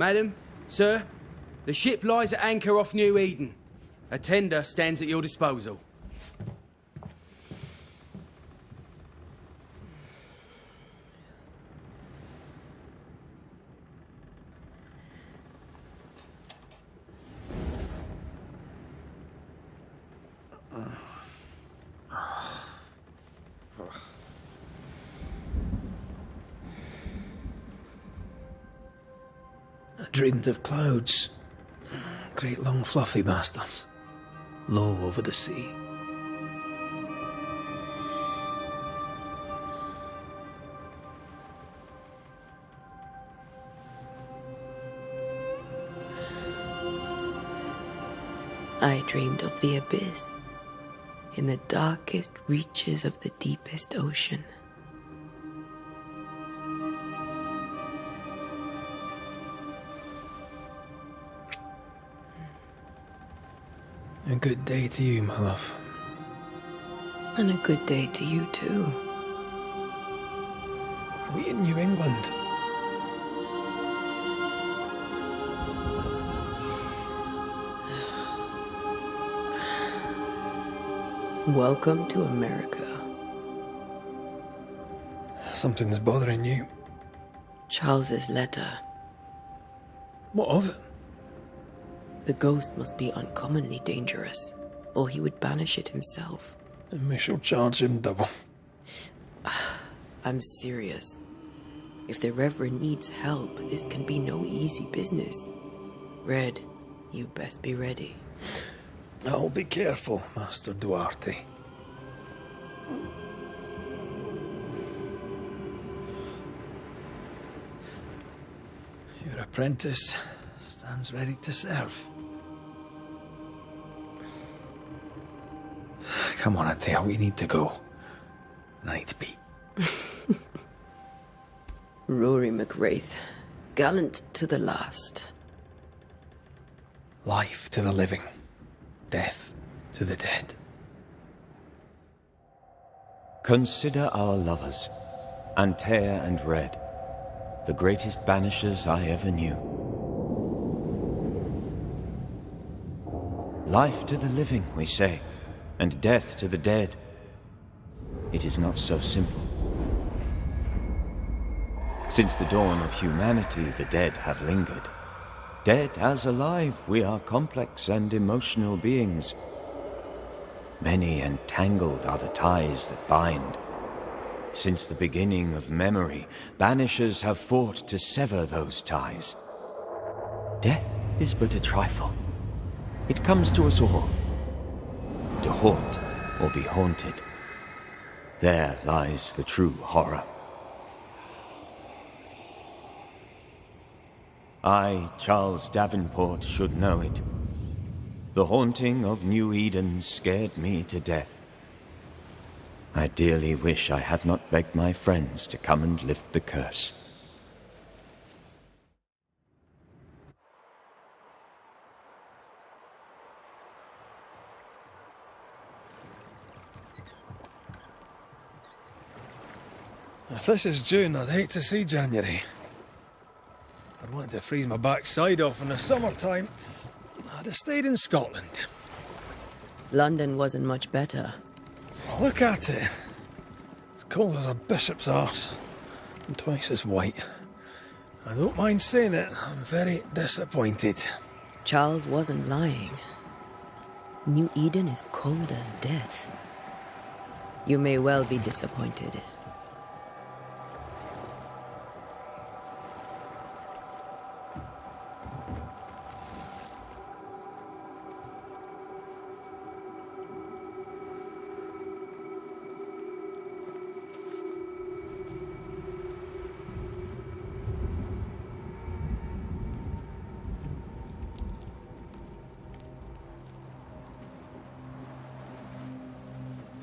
Madam, sir, the ship lies at anchor off New Eden. A tender stands at your disposal. I dreamed of clouds. Great long fluffy bastards. Low over the sea. I dreamed of the abyss, in the darkest reaches of the deepest ocean. A good day to you, my love. And a good day to you too. Are we in New England? Welcome to America. Something's bothering you. Charles's letter. What of it? The ghost must be uncommonly dangerous, or he would banish it himself. And we shall charge him double. I'm serious. If the Reverend needs help, this can be no easy business. Red, you best be ready. I'll be careful, Master Duarte. Your apprentice stands ready to serve. Come on, Atea, we need to go. I need to be. Rory McWraith, gallant to the last. Life to the living, death to the dead. Consider our lovers, Antea and Red, the greatest banishers I ever knew. Life to the living, we say, and death to the dead. It is not so simple. Since the dawn of humanity, the dead have lingered. Dead as alive, we are complex and emotional beings. Many and tangled are the ties that bind. Since the beginning of memory, banishers have fought to sever those ties. Death is but a trifle. It comes to us all. To haunt or be haunted. There lies the true horror. I, Charles Davenport, should know it. The haunting of New Eden scared me to death. I dearly wish I had not begged my friends to come and lift the curse. If this is June, I'd hate to see January. I'd want to freeze my backside off in the summertime. I'd have stayed in Scotland. London wasn't much better. Look at it. As cold as a bishop's arse. And twice as white. I don't mind saying it, I'm very disappointed. Charles wasn't lying. New Eden is cold as death. You may well be disappointed.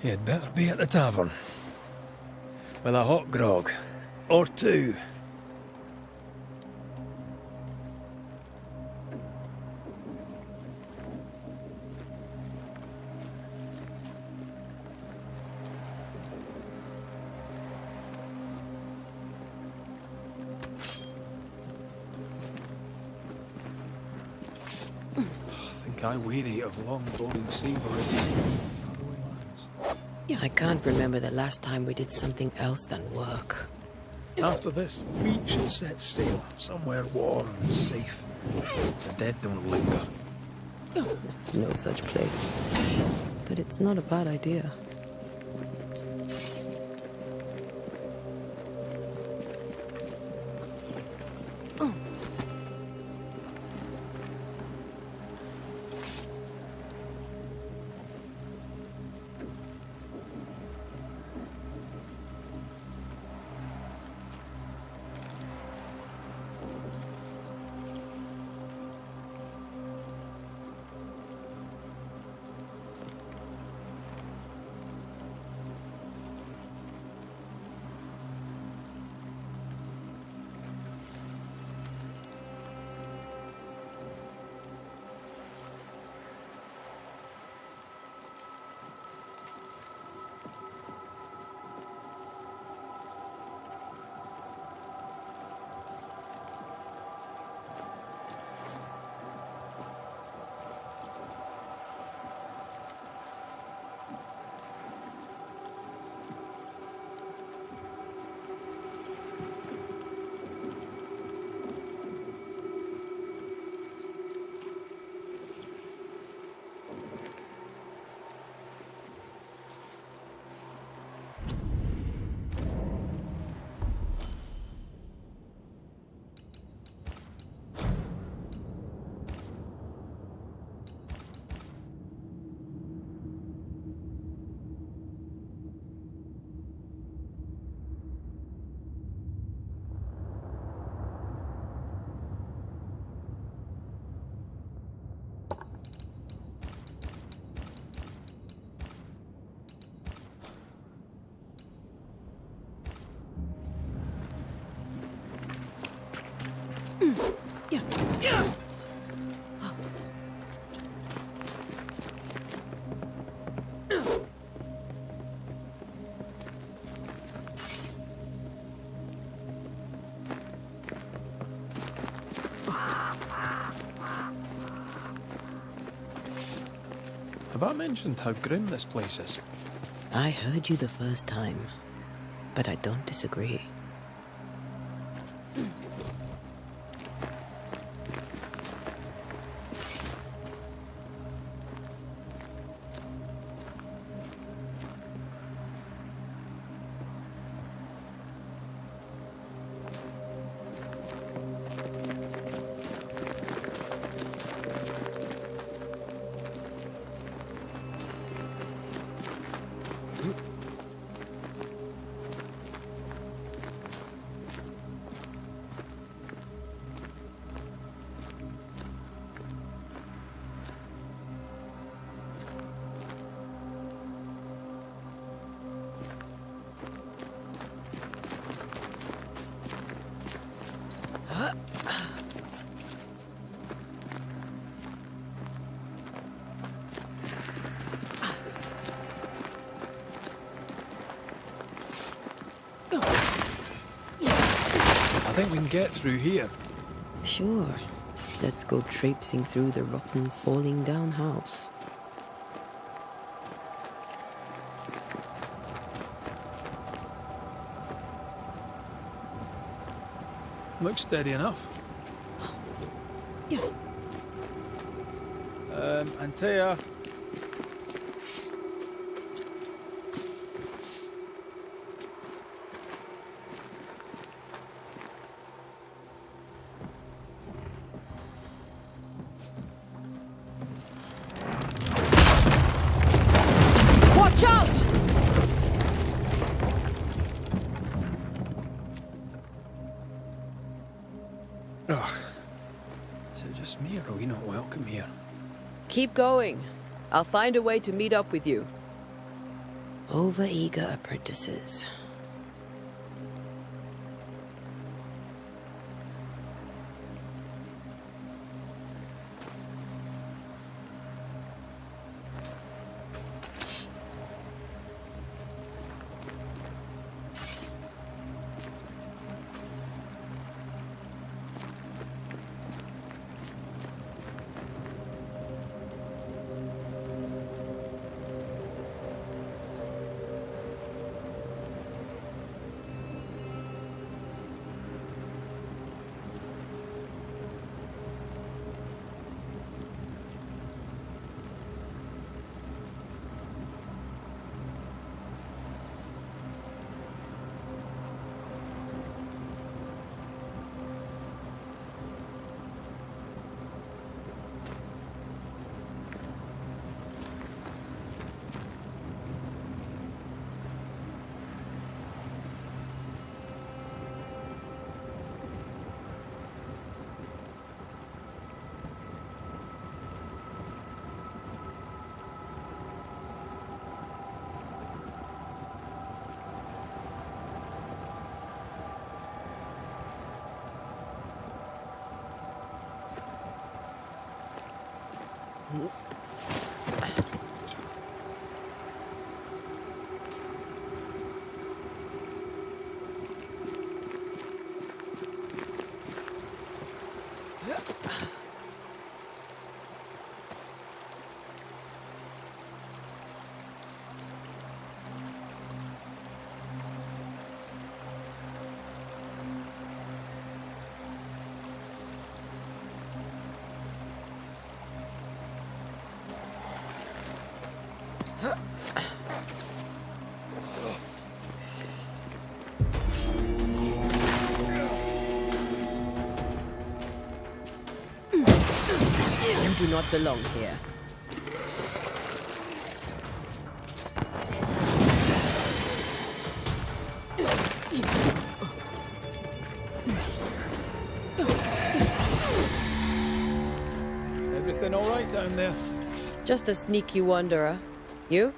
You'd better be at the tavern. With a hot grog. Or two. think I weary of long boring sea voyages to faraway lands. Yeah, I can't remember the last time we did something else than work. After this, we should set sail somewhere warm and safe. The dead don't linger. No such place. But it's not a bad idea. Have I mentioned how grim this place is? I heard you the first time, but I don't disagree. I think we can get through here. Sure. Let's go traipsing through the rotten, falling down house. Looks steady enough. Yeah. Antea. Watch out! Ugh. Is it just me, or are we not welcome here? Keep going. I'll find a way to meet up with you. Overeager apprentices. You do not belong here. Everything all right down there? Just a sneaky wanderer. You?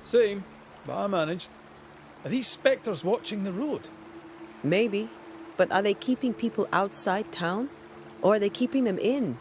Same, but I managed. Are these spectres watching the road? Maybe. But are they keeping people outside town? Or are they keeping them in?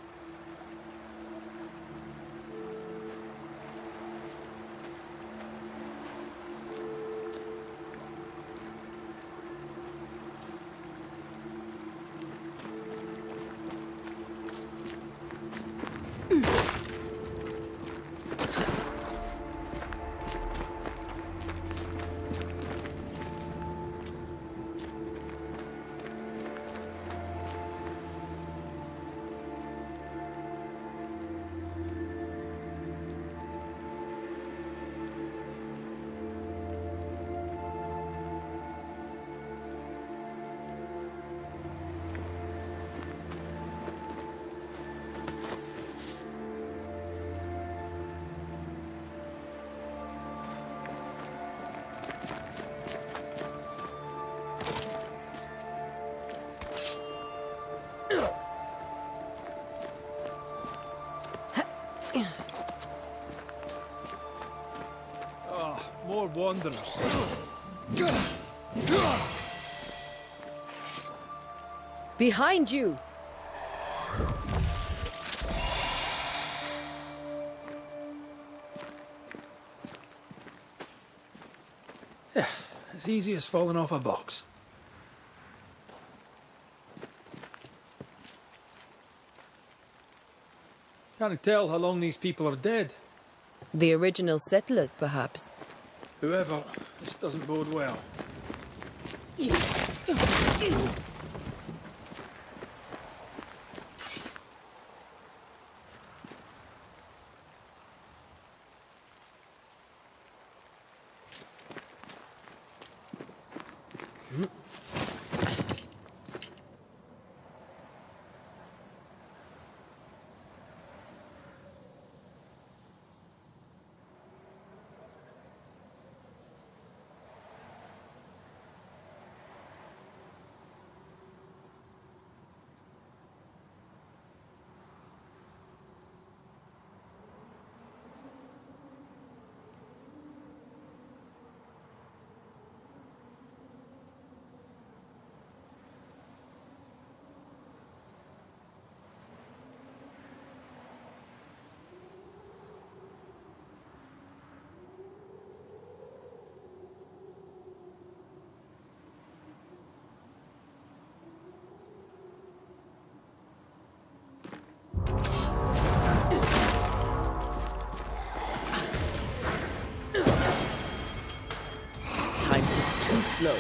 More wanderers. Behind you! Yeah, as easy as falling off a box. Can't tell how long these people are dead. The original settlers, perhaps. Whoever, this doesn't bode well. Time too slow.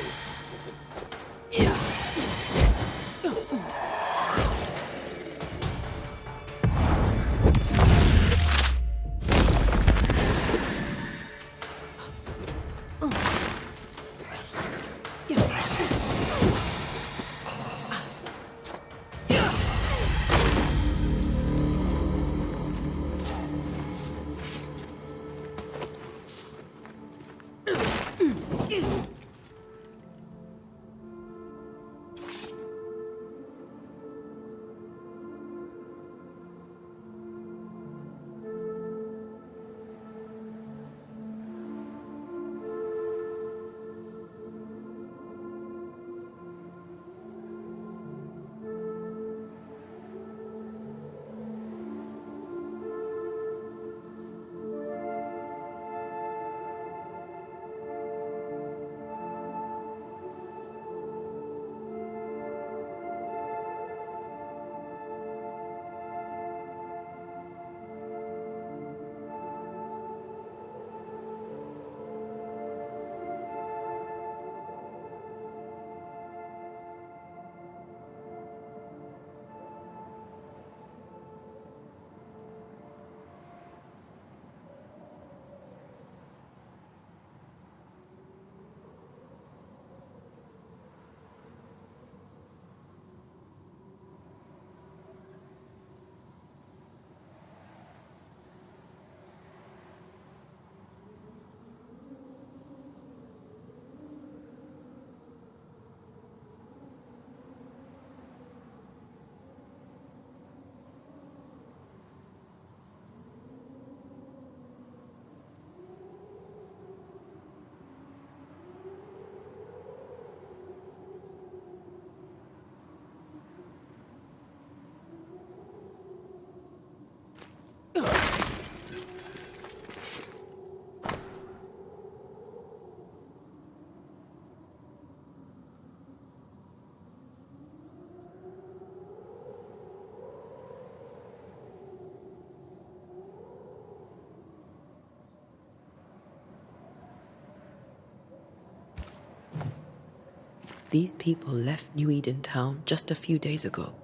These people left New Eden town just a few days ago.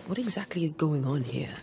What exactly is going on here?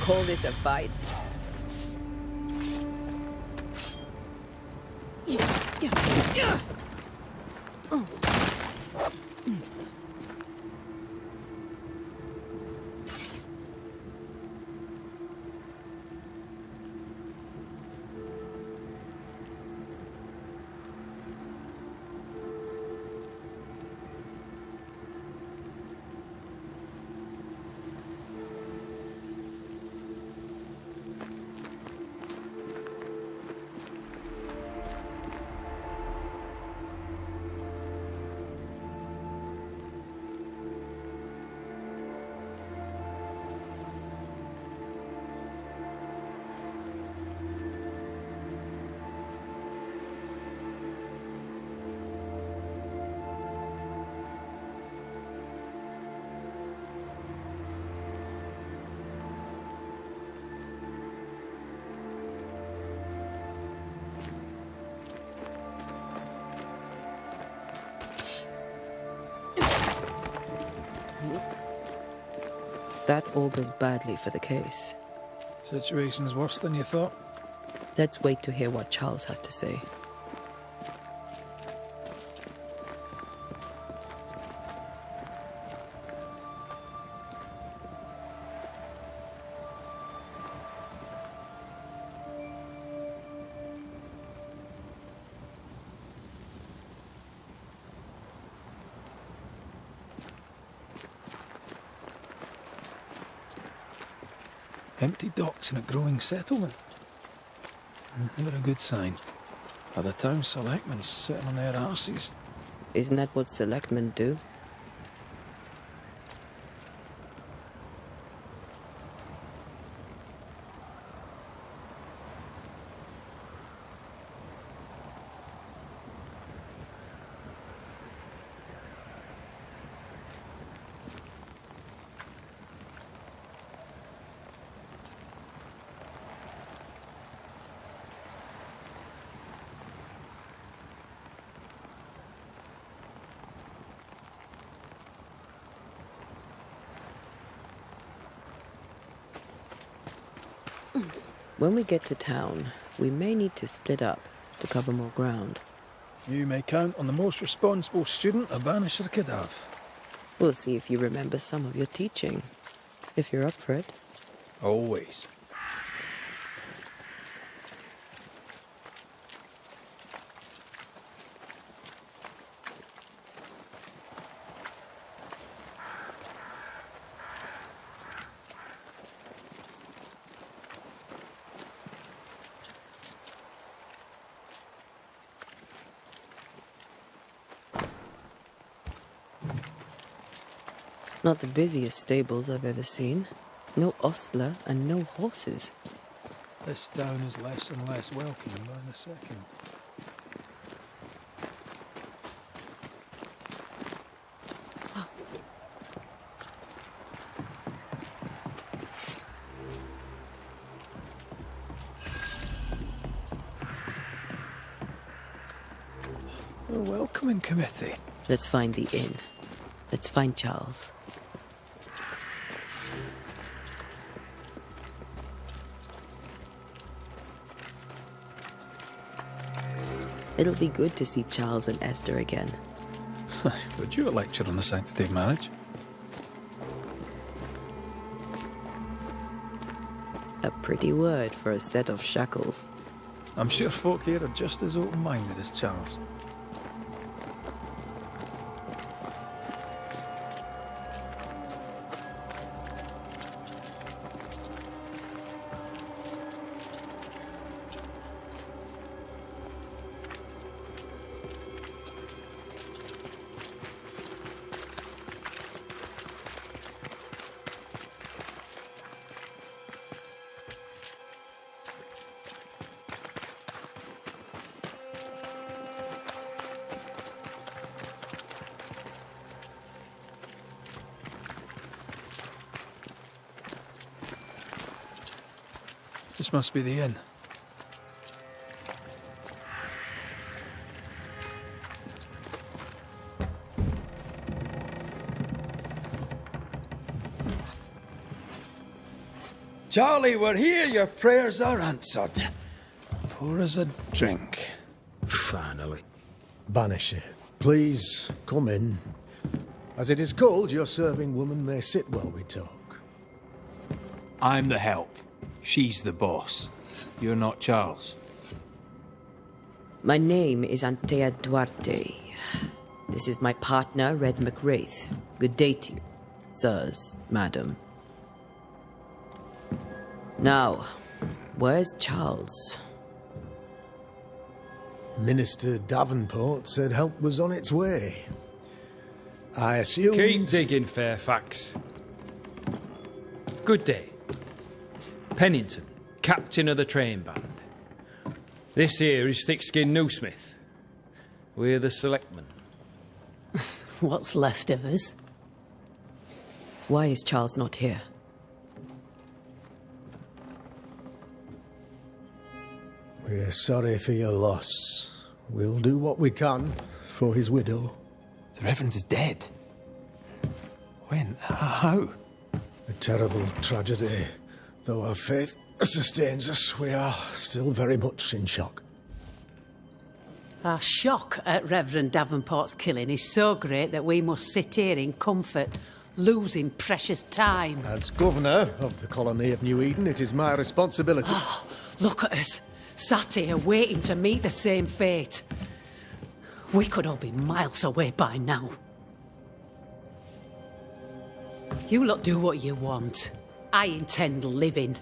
Call this a fight? That augurs badly for the case. Situation's worse than you thought. Let's wait to hear what Charles has to say. Empty docks in a growing settlement. Never a good sign. Are the town selectmen sitting on their arses? Isn't that what selectmen do? When we get to town, we may need to split up to cover more ground. You may count on the most responsible student a banisher could have. We'll see if you remember some of your teaching, if you're up for it. Always. Not the busiest stables I've ever seen. No ostler and no horses. This town is less and less welcoming by the second. A welcoming committee. Let's find the inn. Let's find Charles. It'll be good to see Charles and Esther again. Would you a lecture on the sanctity of marriage? A pretty word for a set of shackles. I'm sure folk here are just as open-minded as Charles. This must be the inn. Charlie, we're here. Your prayers are answered. Pour us a drink. Finally. Banisher, please come in. As it is cold, your serving woman may sit while we talk. I'm the help. She's the boss. You're not Charles. My name is Antea Duarte. This is my partner, Red McWraith. Good day to you, sirs, madam. Now, where's Charles? Minister Davenport said help was on its way. I assume... Keep digging, Fairfax. Good day. Pennington, captain of the train band. This here is Thickskin Newsmith. We're the selectmen. What's left of us? Why is Charles not here? We're sorry for your loss. We'll do what we can for his widow. The Reverend is dead. When? How? A terrible tragedy. Though our faith sustains us, we are still very much in shock. Our shock at Reverend Davenport's killing is so great that we must sit here in comfort, losing precious time. As governor of the colony of New Eden, it is my responsibility... Oh, look at us, sat here waiting to meet the same fate. We could all be miles away by now. You lot do what you want. I intend living.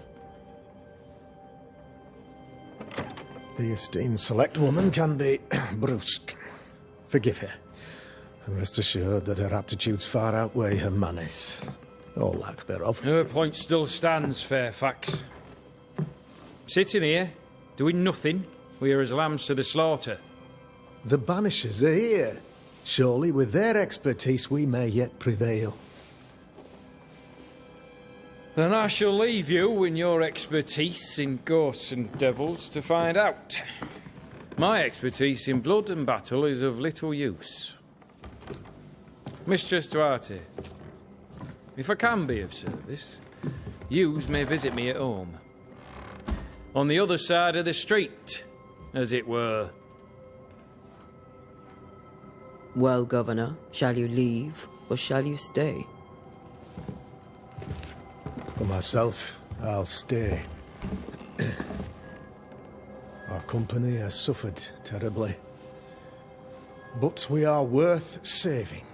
The esteemed select woman can be brusque. Forgive her, and rest assured that her aptitudes far outweigh her manners, or lack thereof. Her point still stands, Fairfax. Sitting here, doing nothing, we are as lambs to the slaughter. The Banishers are here. Surely with their expertise we may yet prevail. Then I shall leave you and your expertise in ghosts and devils to find out. My expertise in blood and battle is of little use. Mistress Duarte, if I can be of service, yous may visit me at home. On the other side of the street, as it were. Well, Governor, shall you leave or shall you stay? For myself, I'll stay. Our company has suffered terribly. But we are worth saving.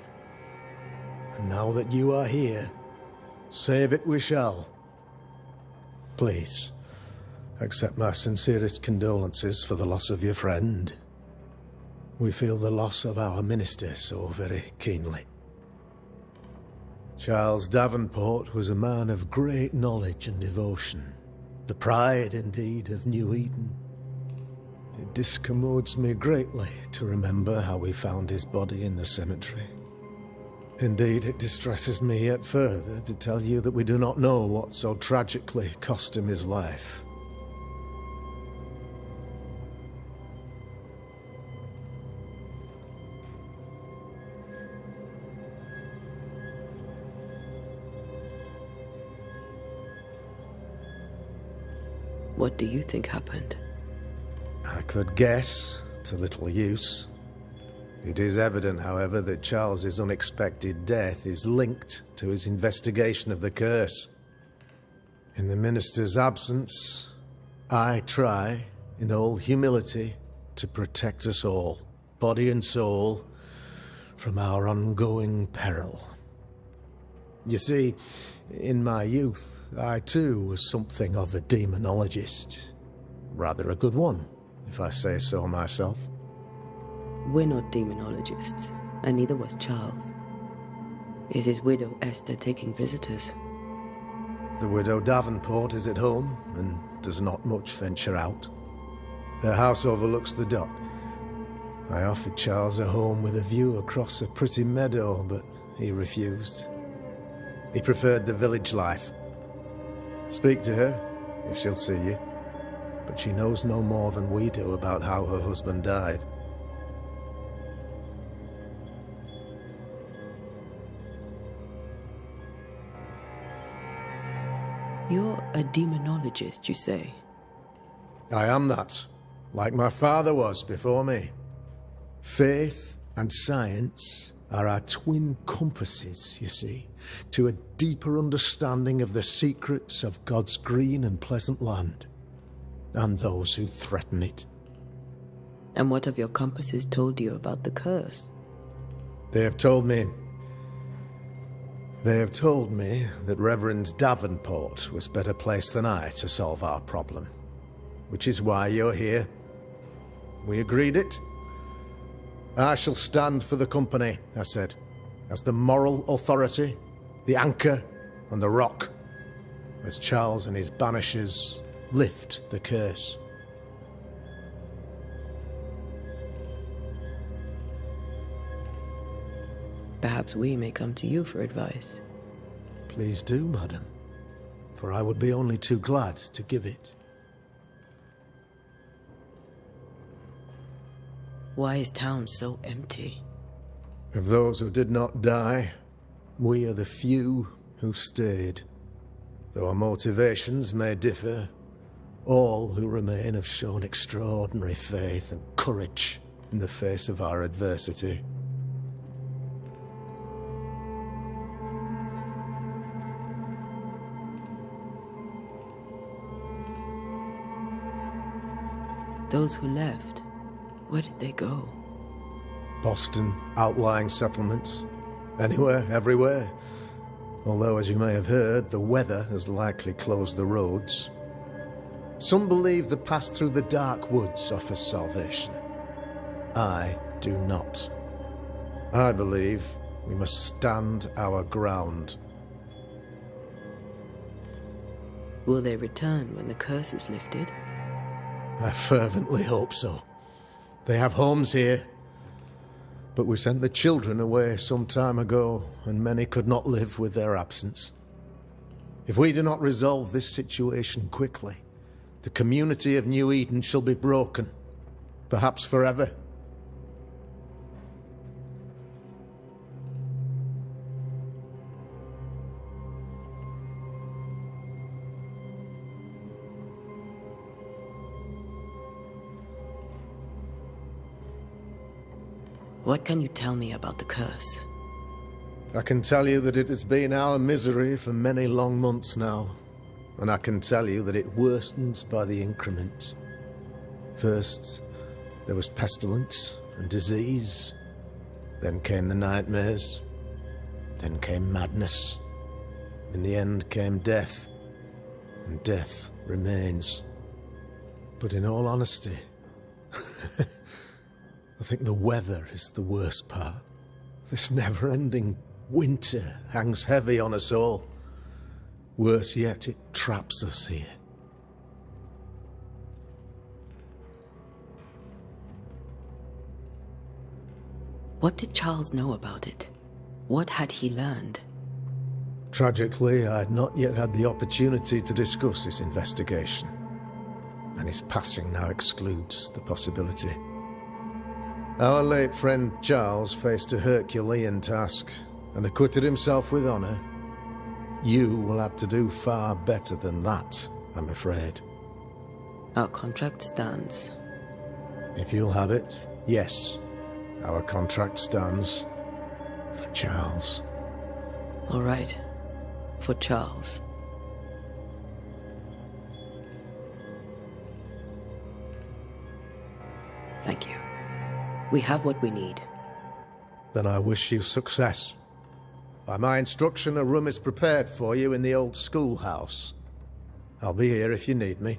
And now that you are here, save it we shall. Please, accept my sincerest condolences for the loss of your friend. We feel the loss of our minister so very keenly. Charles Davenport was a man of great knowledge and devotion, the pride, indeed, of New Eden. It discommodes me greatly to remember how we found his body in the cemetery. Indeed, it distresses me yet further to tell you that we do not know what so tragically cost him his life. What do you think happened? I could guess, to little use. It is evident, however, that Charles's unexpected death is linked to his investigation of the curse. In the minister's absence, I try, in all humility, to protect us all, body and soul, from our ongoing peril. You see, in my youth, I too was something of a demonologist. Rather a good one, if I say so myself. We're not demonologists, and neither was Charles. Is his widow Esther taking visitors? The widow Davenport is at home, and does not much venture out. Her house overlooks the dock. I offered Charles a home with a view across a pretty meadow, but he refused. He preferred the village life. Speak to her, if she'll see you. But she knows no more than we do about how her husband died. You're a demonologist, you say? I am that, like my father was before me. Faith and science are our twin compasses, you see, to a deeper understanding of the secrets of God's green and pleasant land, and those who threaten it. And what have your compasses told you about the curse? They have told me that Reverend Davenport was better placed than I to solve our problem, which is why you're here. We agreed it. I shall stand for the company, I said, as the moral authority, the anchor, and the rock, as Charles and his banishers lift the curse. Perhaps we may come to you for advice. Please do, madam, for I would be only too glad to give it. Why is town so empty? Of those who did not die, we are the few who stayed. Though our motivations may differ, all who remain have shown extraordinary faith and courage in the face of our adversity. Those who left, where did they go? Boston, outlying settlements. Anywhere, everywhere. Although, as you may have heard, the weather has likely closed the roads. Some believe the path through the dark woods offers salvation. I do not. I believe we must stand our ground. Will they return when the curse is lifted? I fervently hope so. They have homes here. But we sent the children away some time ago, and many could not live with their absence. If we do not resolve this situation quickly, the community of New Eden shall be broken, perhaps forever. What can you tell me about the curse? I can tell you that it has been our misery for many long months now, and I can tell you that it worsens by the increment. First, there was pestilence and disease. Then came the nightmares. Then came madness. In the end came death, and death remains. But in all honesty, I think the weather is the worst part. This never-ending winter hangs heavy on us all. Worse yet, it traps us here. What did Charles know about it? What had he learned? Tragically, I had not yet had the opportunity to discuss his investigation, and his passing now excludes the possibility. Our late friend Charles faced a Herculean task and acquitted himself with honor. You will have to do far better than that, I'm afraid. Our contract stands. If you'll have it, yes, our contract stands for Charles. All right. For Charles. Thank you. We have what we need. Then I wish you success. By my instruction, a room is prepared for you in the old schoolhouse. I'll be here if you need me.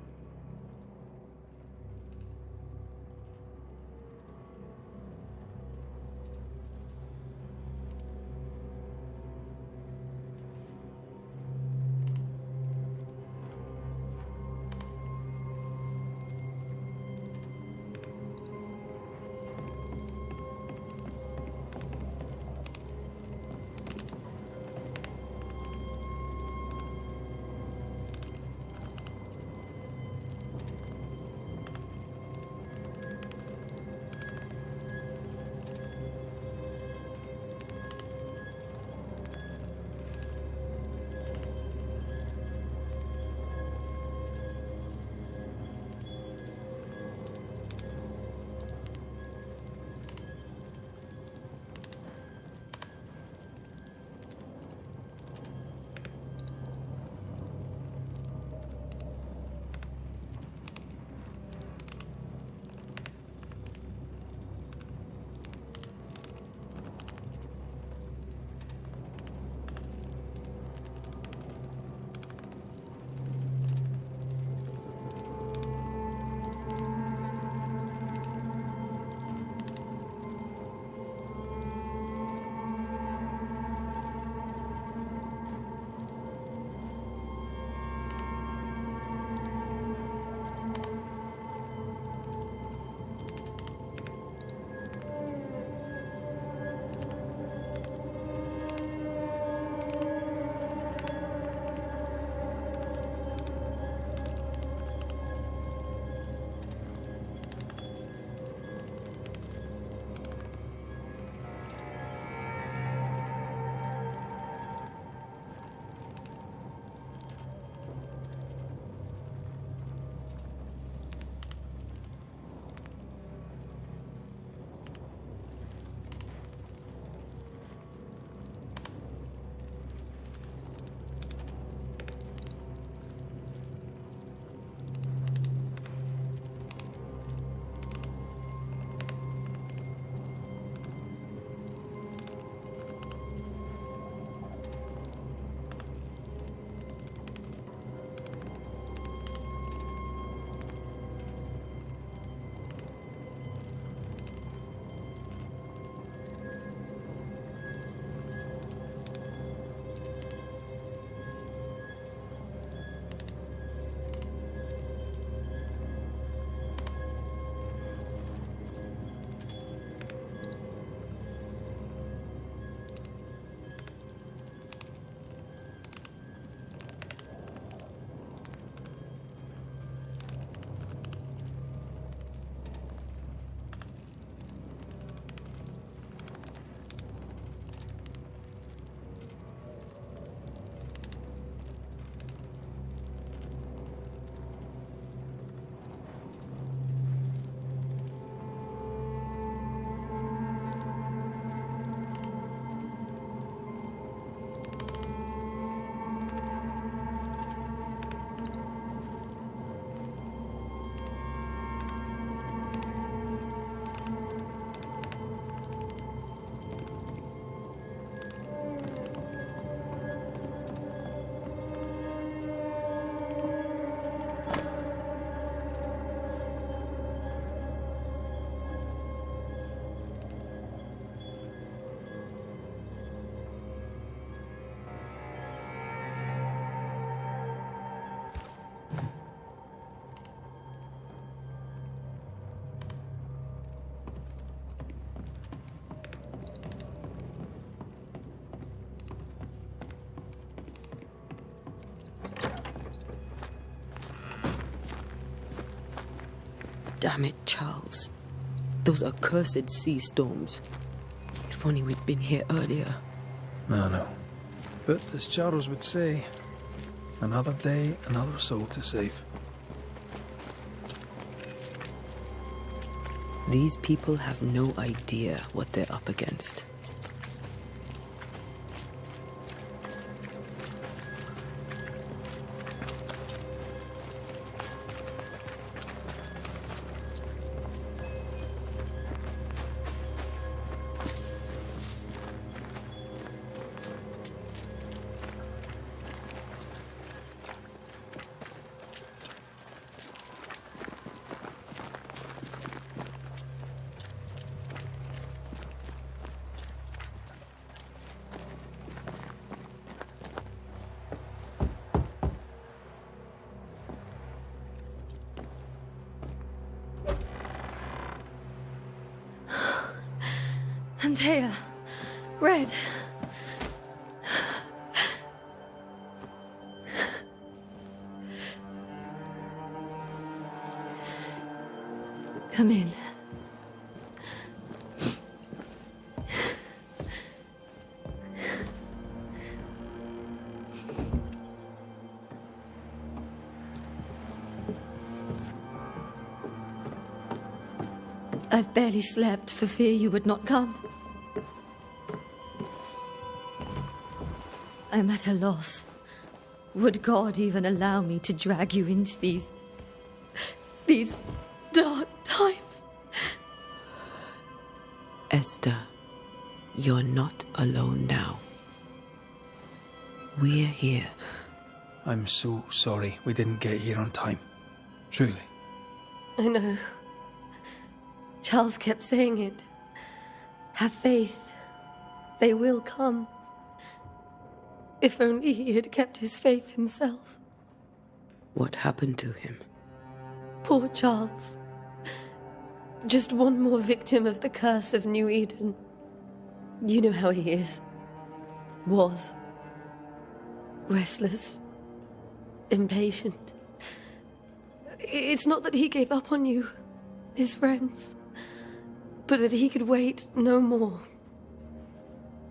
Damn it, Charles. Those accursed sea storms. If only we'd been here earlier. No. But as Charles would say, another day, another soul to save. These people have no idea what they're up against. Antea, Red. Come in. I've barely slept for fear you would not come. I'm at a loss. Would God even allow me to drag you into these dark times? Esther, you're not alone now. We're here. I'm so sorry we didn't get here on time. Truly. I know. Charles kept saying it. Have faith. They will come. If only he had kept his faith himself. What happened to him? Poor Charles. Just one more victim of the curse of New Eden. You know how he is. Was. Restless. Impatient. It's not that he gave up on you, his friends, but that he could wait no more.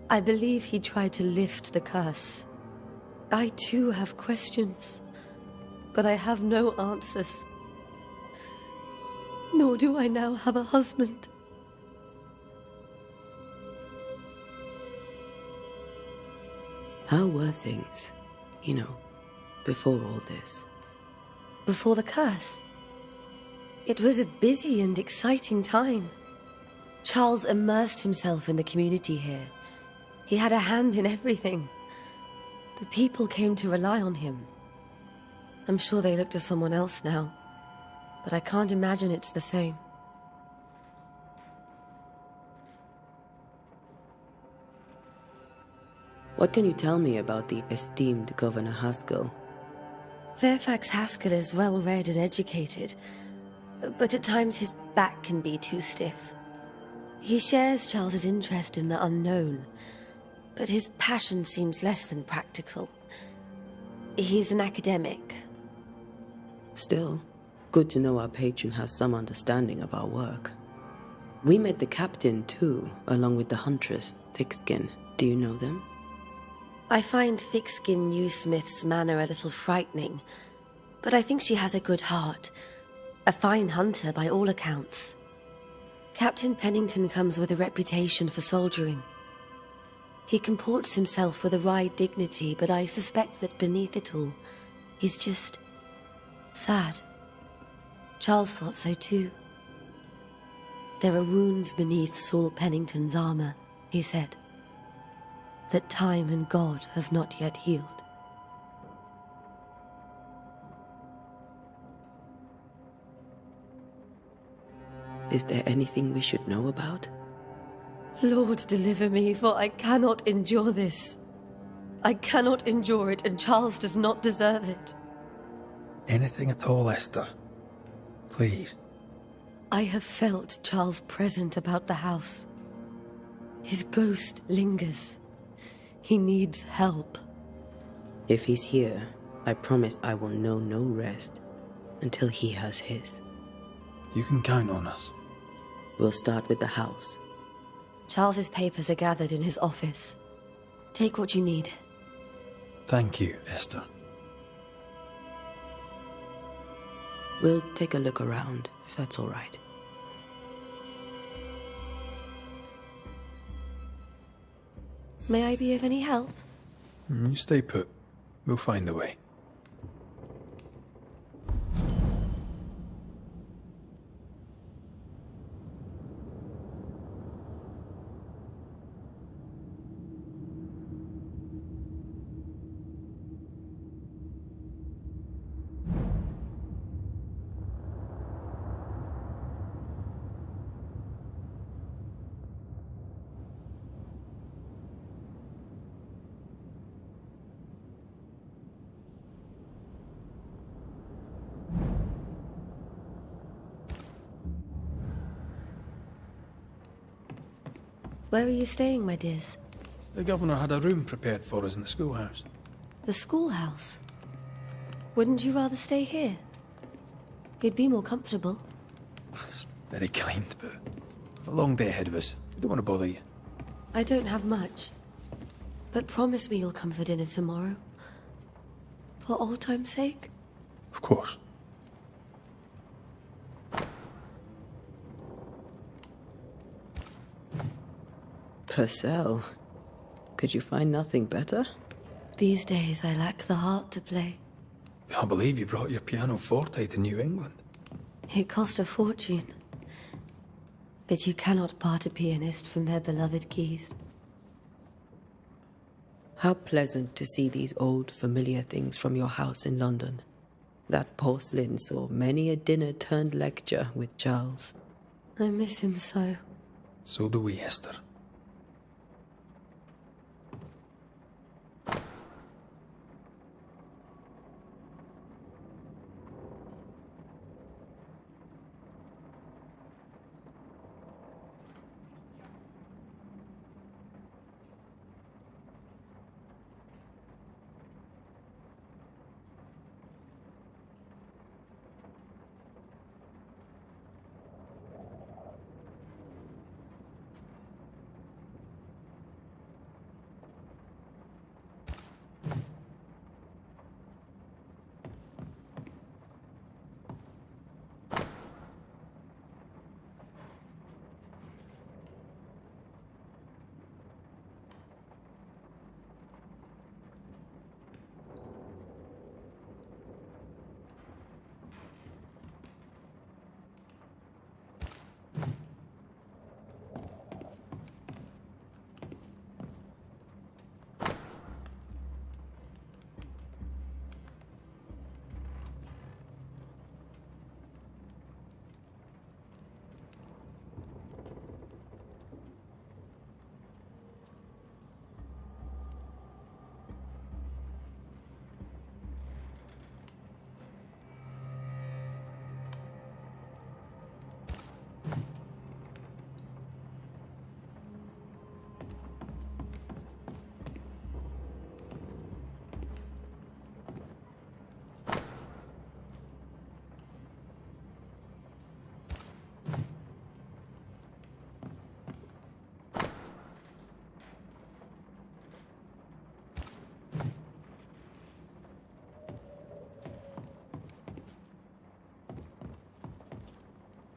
I believe he tried to lift the curse. I too have questions, but I have no answers. Nor do I now have a husband. How were things, before all this? Before the curse? It was a busy and exciting time. Charles immersed himself in the community here. He had a hand in everything. The people came to rely on him. I'm sure they look to someone else now, but I can't imagine it's the same. What can you tell me about the esteemed Governor Haskell? Fairfax Haskell is well-read and educated, but at times his back can be too stiff. He shares Charles's interest in the unknown, but his passion seems less than practical. He's an academic. Still, good to know our patron has some understanding of our work. We met the captain, too, along with the huntress, Thickskin. Do you know them? I find Thickskin Newsmith's manner a little frightening, but I think she has a good heart. A fine hunter by all accounts. Captain Pennington comes with a reputation for soldiering. He comports himself with a wry dignity, but I suspect that beneath it all, he's just sad. Charles thought so too. There are wounds beneath Saul Pennington's armor, he said, that time and God have not yet healed. Is there anything we should know about? Lord, deliver me, for I cannot endure this. I cannot endure it, and Charles does not deserve it. Anything at all, Esther. Please. I have felt Charles present about the house. His ghost lingers. He needs help. If he's here, I promise I will know no rest until he has his. You can count on us. We'll start with the house. Charles's papers are gathered in his office. Take what you need. Thank you, Esther. We'll take a look around, if that's all right. May I be of any help? You stay put. We'll find a way. Where are you staying, my dears? The governor had a room prepared for us in the schoolhouse. The schoolhouse? Wouldn't you rather stay here? You'd be more comfortable. It's very kind, but we've a long day ahead of us. I don't want to bother you. I don't have much. But promise me you'll come for dinner tomorrow. For old time's sake. Of course. Purcell, could you find nothing better? These days I lack the heart to play. Can't believe you brought your pianoforte to New England. It cost a fortune. But you cannot part a pianist from their beloved keys. How pleasant to see these old, familiar things from your house in London. That porcelain saw many a dinner-turned-lecture with Charles. I miss him so. So do we, Esther.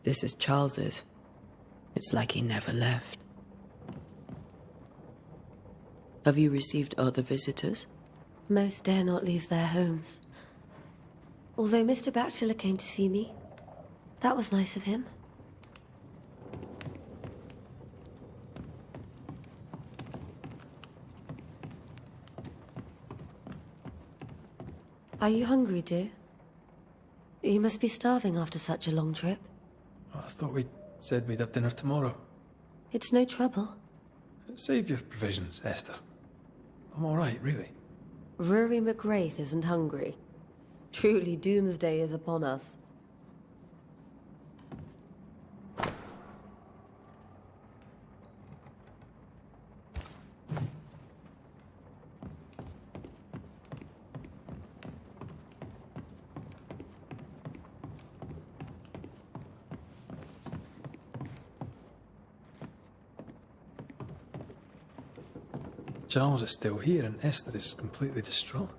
This is Charles's. It's like he never left. Have you received other visitors? Most dare not leave their homes. Although Mr. Bachelor came to see me. That was nice of him. Are you hungry, dear? You must be starving after such a long trip. I thought we said we'd have dinner tomorrow. It's no trouble. Save your provisions, Esther. I'm all right, really. Rory McGrath isn't hungry. Truly, doomsday is upon us. Charles is still here and Esther is completely distraught.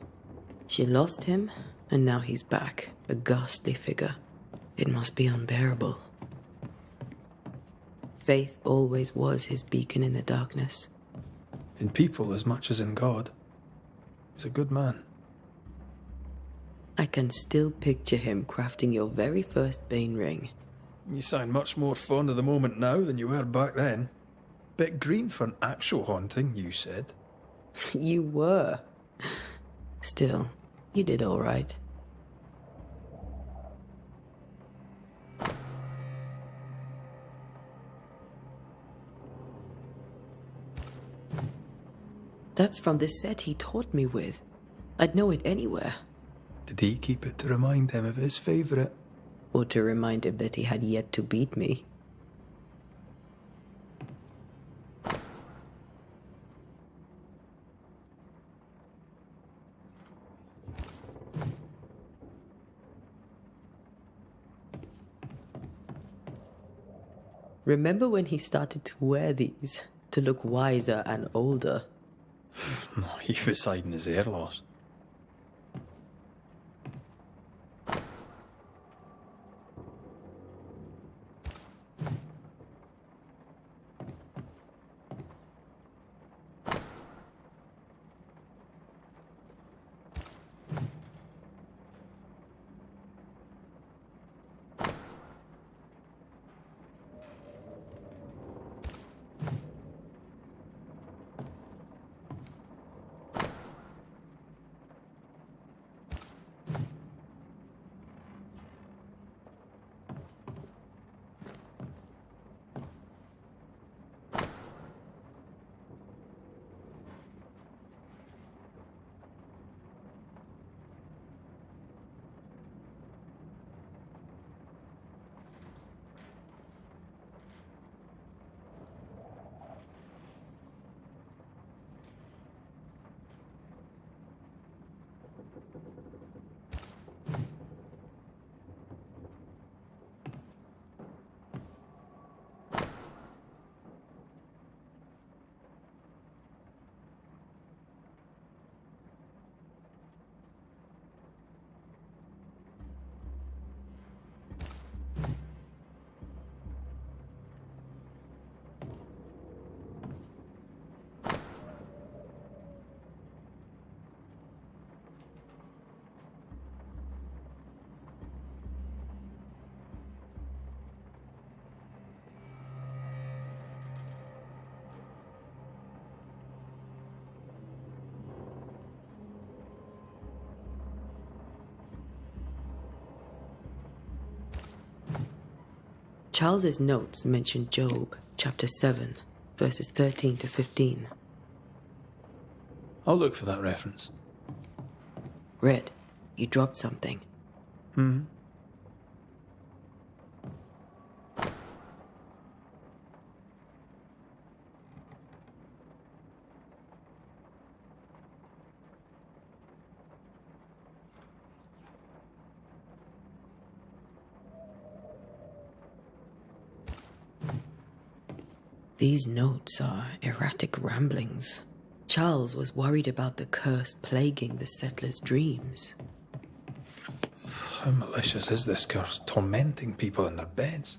She lost him, and now he's back, a ghastly figure. It must be unbearable. Faith always was his beacon in the darkness. In people as much as in God. He's a good man. I can still picture him crafting your very first Bane ring. You sound much more fond of the moment now than you were back then. Bit green for an actual haunting, you said. You were. Still, you did all right. That's from the set he taught me with. I'd know it anywhere. Did he keep it to remind him of his favourite? Or to remind him that he had yet to beat me. Remember when he started to wear these to look wiser and older? No, he was hiding his hair loss. Charles's notes mention Job, chapter 7, verses 13 to 15. I'll look for that reference. Red, you dropped something. These notes are erratic ramblings. Charles was worried about the curse plaguing the settlers' dreams. How malicious is this curse, tormenting people in their beds?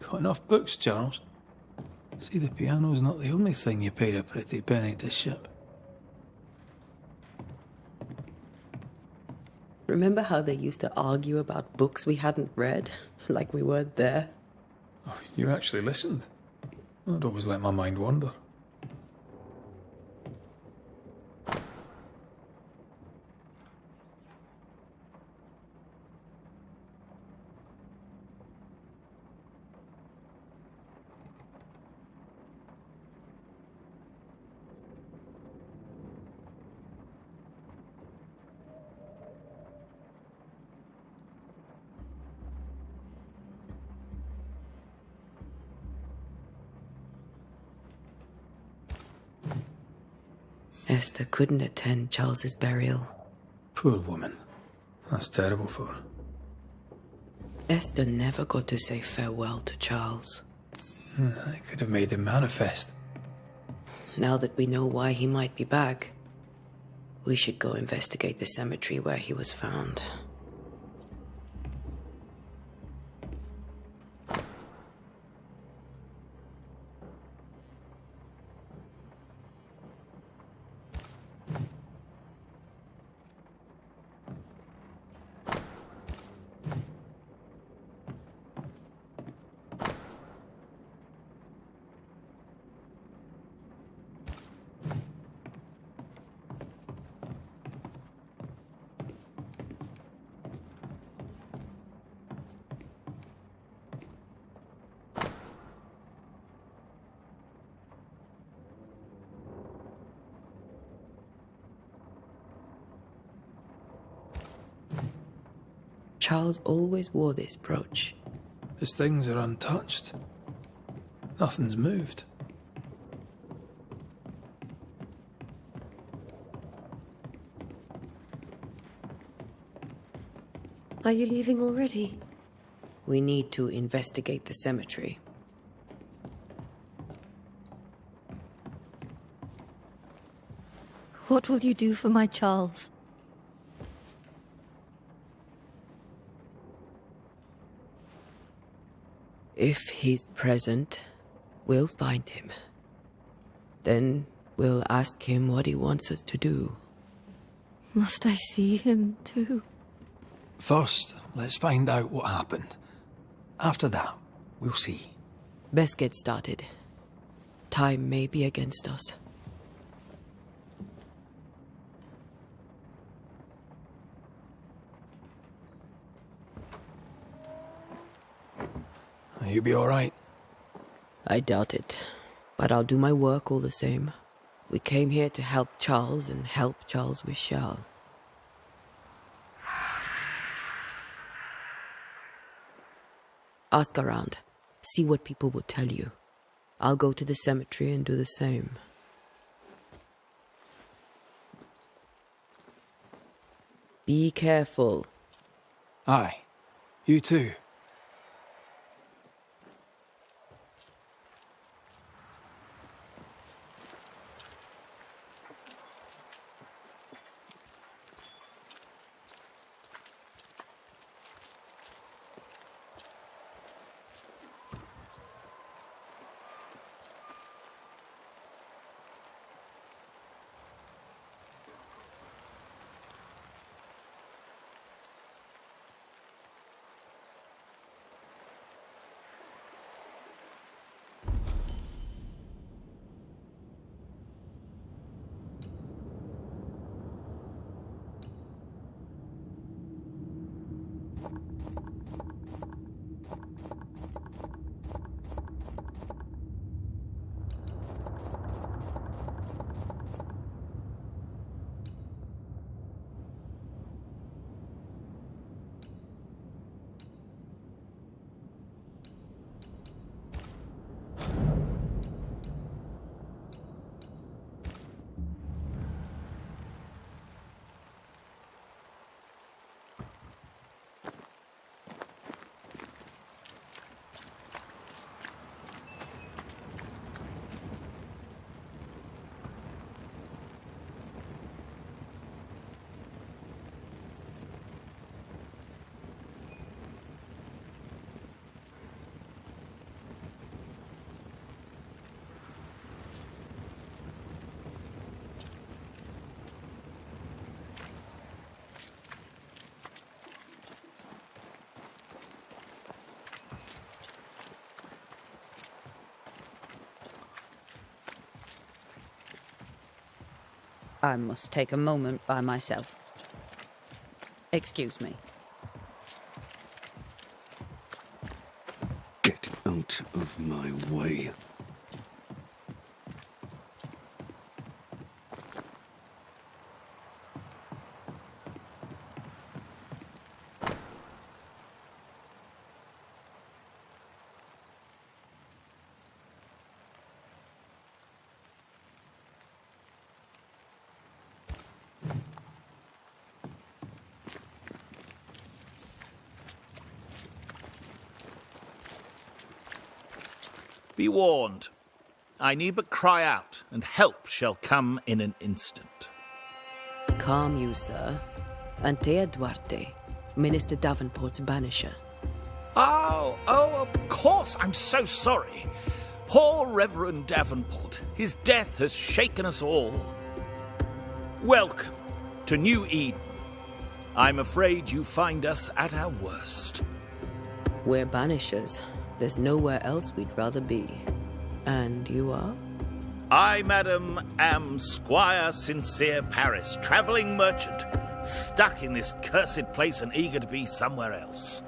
Got enough books, Charles? See, the piano's not the only thing you paid a pretty penny to ship. Remember how they used to argue about books we hadn't read? Like we weren't there? Oh, you actually listened? I'd always let my mind wander. Esther couldn't attend Charles's burial. Poor woman. That's terrible for her. Esther never got to say farewell to Charles. I could have made him manifest. Now that we know why he might be back, we should go investigate the cemetery where he was found. Charles always wore this brooch. His things are untouched. Nothing's moved. Are you leaving already? We need to investigate the cemetery. What will you do for my Charles? If he's present, we'll find him. Then we'll ask him what he wants us to do. Must I see him too? First, let's find out what happened. After that, we'll see. Best get started. Time may be against us. You be all right? I doubt it, but I'll do my work all the same. We came here to help Charles, and help Charles we shall. Ask around. See what people will tell you. I'll go to the cemetery and do the same. Be careful. Aye. You too. I must take a moment by myself. Excuse me. Get out of my way. Be warned. I need but cry out, and help shall come in an instant. Calm you, sir. Antea Duarte, Minister Davenport's banisher. Oh, of course. I'm so sorry. Poor Reverend Davenport. His death has shaken us all. Welcome to New Eden. I'm afraid you find us at our worst. We're banishers. There's nowhere else we'd rather be. And you are? I, madam, am Squire Sincere Paris, travelling merchant, stuck in this cursed place and eager to be somewhere else.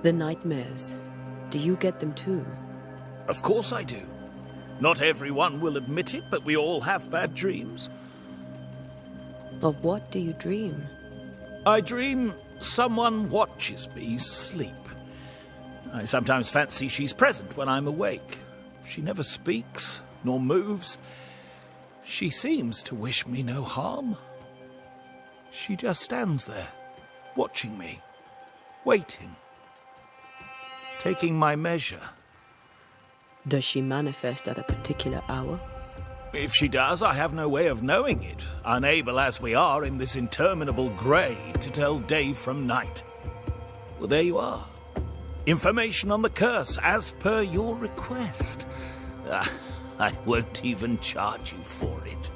The nightmares. Do you get them too? Of course I do. Not everyone will admit it, but we all have bad dreams. Of what do you dream? I dream someone watches me sleep. I sometimes fancy she's present when I'm awake. She never speaks, nor moves. She seems to wish me no harm. She just stands there, watching me, waiting, taking my measure. Does she manifest at a particular hour? If she does, I have no way of knowing it, unable as we are in this interminable grey to tell day from night. Well, there you are. Information on the curse, as per your request. I won't even charge you for it.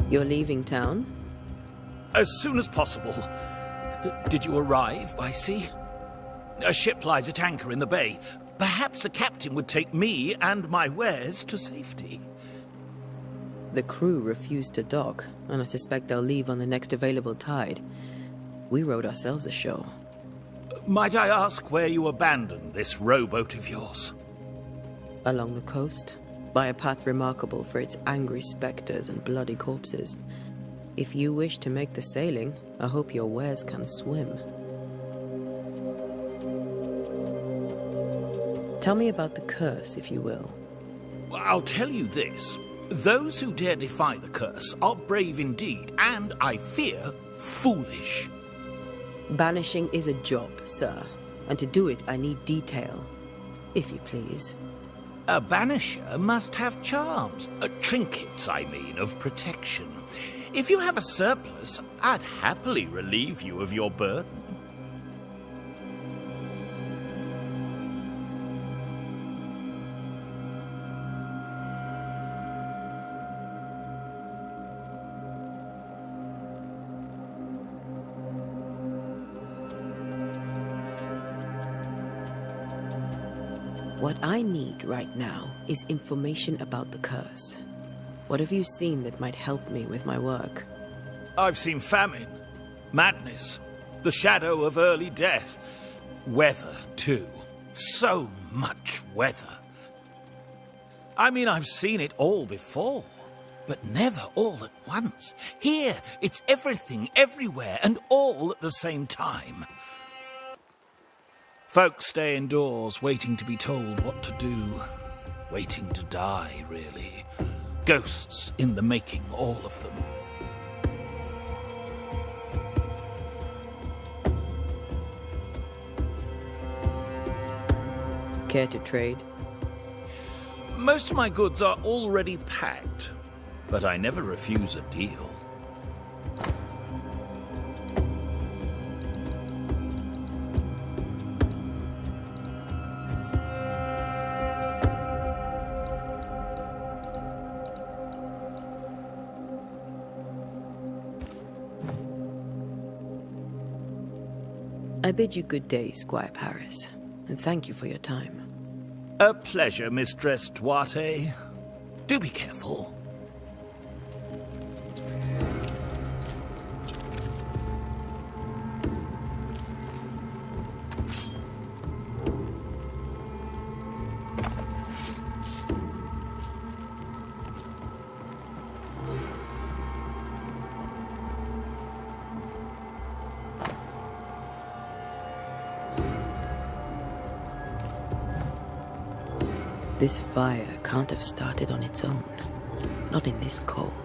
You're leaving town? As soon as possible. Did you arrive by sea? A ship lies at anchor in the bay. Perhaps a captain would take me and my wares to safety. The crew refused to dock, and I suspect they'll leave on the next available tide. We rowed ourselves ashore. Might I ask where you abandoned this rowboat of yours? Along the coast, by a path remarkable for its angry spectres and bloody corpses. If you wish to make the sailing, I hope your wares can swim. Tell me about the curse, if you will. I'll tell you this. Those who dare defy the curse are brave indeed, and, I fear, foolish. Banishing is a job, sir, and to do it I need detail, if you please. A banisher must have charms, trinkets, I mean, of protection. If you have a surplus, I'd happily relieve you of your burden. What I need right now is information about the curse. What have you seen that might help me with my work? I've seen famine, madness, the shadow of early death. Weather, too. So much weather. I mean, I've seen it all before, but never all at once. Here, it's everything, everywhere, and all at the same time. Folks stay indoors, waiting to be told what to do. Waiting to die, really. Ghosts in the making, all of them. Care to trade? Most of my goods are already packed, but I never refuse a deal. I bid you good day, Squire Paris, and thank you for your time. A pleasure, Mistress Duarte. Do be careful. This fire can't have started on its own. Not in this cold.